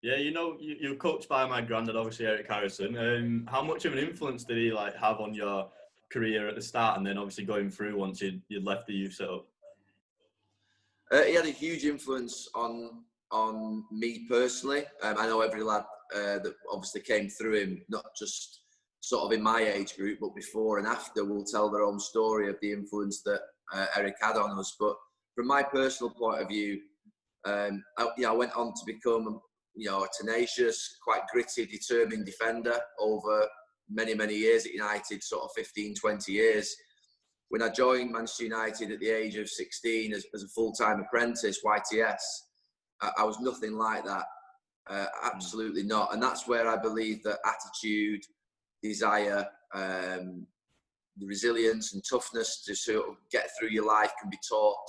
Yeah, you're coached by my granddad, obviously Eric Harrison. How much of an influence did he have on your career at the start, and then obviously going through once you'd left the youth setup? He had a huge influence on me personally. I know every lad that obviously came through him, not just sort of in my age group, but before and after, will tell their own story of the influence that Eric had on us. But from my personal point of view, I went on to become a tenacious, quite gritty, determined defender over many, many years at United, sort of 15, 20 years. When I joined Manchester United at the age of 16 as a full-time apprentice, YTS, I was nothing like that. Absolutely not. And that's where I believe that attitude, desire, the resilience and toughness to sort of get through your life can be taught,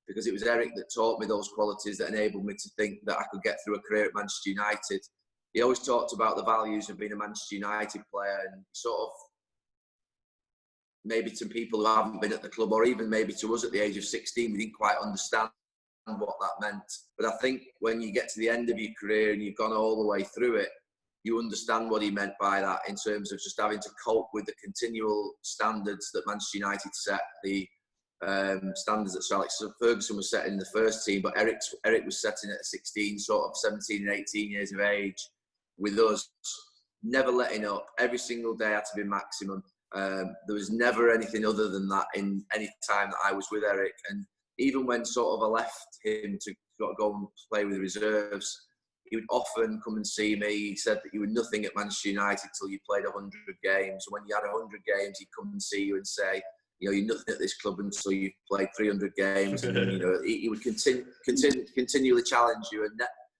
because it was Eric that taught me those qualities that enabled me to think that I could get through a career at Manchester United. He always talked about the values of being a Manchester United player, and sort of maybe to people who haven't been at the club, or even maybe to us at the age of 16, we didn't quite understand what that meant. But I think when you get to the end of your career and you've gone all the way through it, you understand what he meant by that, in terms of just having to cope with the continual standards that Manchester United set, the standards that Sir Alex Ferguson was setting in the first team, but Eric was setting at 16, sort of 17 and 18 years of age with us, never letting up. Every single day had to be maximum. There was never anything other than that in any time that I was with Eric. And even when sort of I left him to go and play with the reserves, he would often come and see me. He said that you were nothing at Manchester United till you played 100 games. When you had 100 games, he'd come and see you and say, you're nothing at this club until you've played 300 games. And, he would continually challenge you. And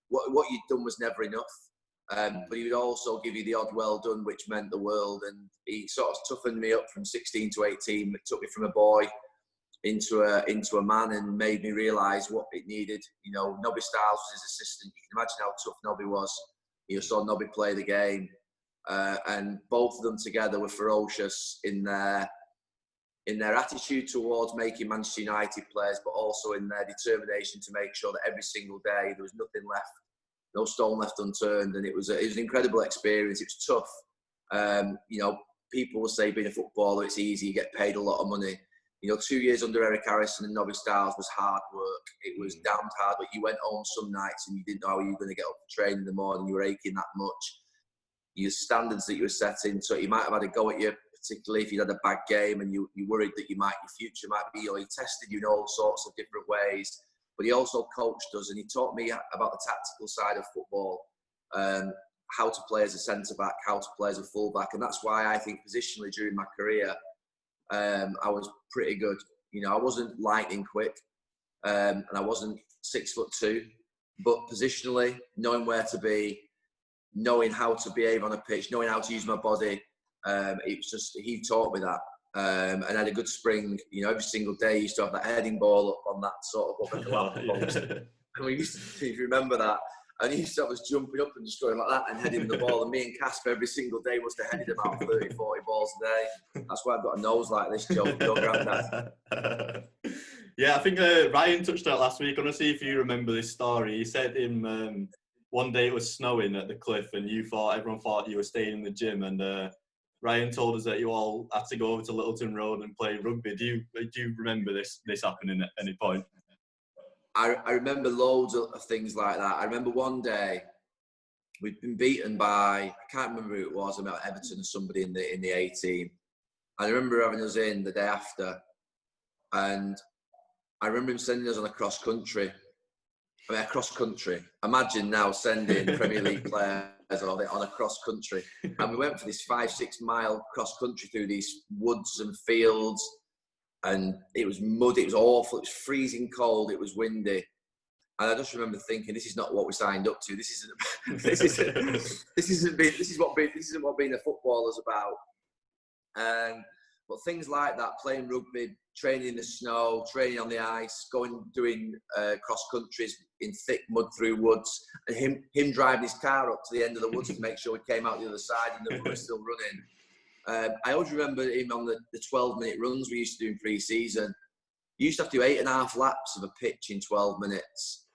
what you'd done was never enough. But he would also give you the odd well done, which meant the world. And he sort of toughened me up from 16 to 18. It took me from a boy into a man, and made me realise what it needed. Nobby Stiles was his assistant. You can imagine how tough Nobby was. You saw Nobby play the game. And both of them together were ferocious in their attitude towards making Manchester United players, but also in their determination to make sure that every single day there was nothing left, no stone left unturned. And it was an incredible experience. It was tough. People will say being a footballer, it's easy, you get paid a lot of money. 2 years under Eric Harrison and Nobby Stiles was hard work. It was damned hard. But you went home some nights and you didn't know how you were going to get up to train in the morning. You were aching that much. Your standards that you were setting, so you might have had a go at you, particularly if you had a bad game and you worried that your future might be, he tested you in all sorts of different ways. But he also coached us, and he taught me about the tactical side of football, how to play as a centre-back, how to play as a full-back. And that's why I think positionally during my career, I was pretty good. I wasn't lightning quick, and I wasn't 6'2", but positionally, knowing where to be, knowing how to behave on a pitch, knowing how to use my body, it was just, he taught me that. And I had a good spring. Every single day he used to have that heading ball up on that sort of up at the lamp post. And we used to, if you remember that, and he used to have us jumping up and just going like that and heading the ball. And me and Casper every single day was to head about 30, 40 balls a day. That's why I've got a nose like this, Joe, your granddad. Yeah, I think Ryan touched on it last week. I want to see if you remember this story. He said one day it was snowing at the cliff, and everyone thought you were staying in the gym, and Ryan told us that you all had to go over to Littleton Road and play rugby. Do you remember this happening at any point? I remember loads of things like that. I remember one day we'd been beaten by, I can't remember who it was, about Everton or somebody in the A team. I remember having us in the day after, and I remember him sending us on a cross country. Imagine now sending Premier League players on a cross country. And we went for this 5-6 mile cross country through these woods and fields. And it was muddy, it was awful, it was freezing cold, it was windy. And I just remember thinking, this is not what we signed up to. This isn't what being a footballer's about. But things like that, playing rugby, training in the snow, training on the ice, doing cross countries in thick mud through woods, and him driving his car up to the end of the woods to make sure we came out the other side and that we were still running. I always remember him on the 12-minute runs we used to do in pre-season. You used to have to do 8.5 laps of a pitch in 12 minutes.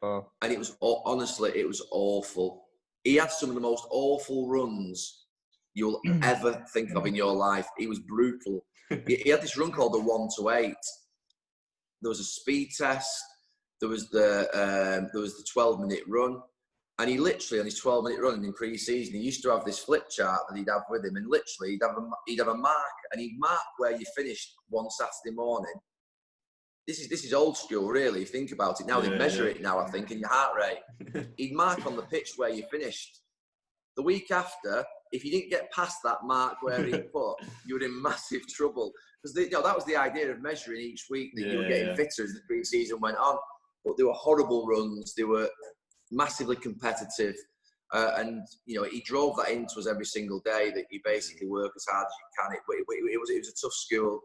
Oh. And it was, honestly, it was awful. He had some of the most awful runs you'll ever think of in your life. He was brutal. He had this run called the 1 to 8. There was a speed test. There was the 12-minute run. And he literally, on his 12-minute run in pre-season, he used to have this flip chart that he'd have with him. And literally, he'd have a mark, and he'd mark where you finished one Saturday morning. This is old school, really. If you think about it now, they measure it now, I think, in your heart rate. He'd mark on the pitch where you finished. The week after, if you didn't get past that mark where he put, you were in massive trouble. Because that was the idea of measuring each week, that you were getting fitter as the pre-season went on. But they were horrible runs. They were massively competitive. And, you know, he drove that into us every single day, that you basically work as hard as you can. It was a tough school.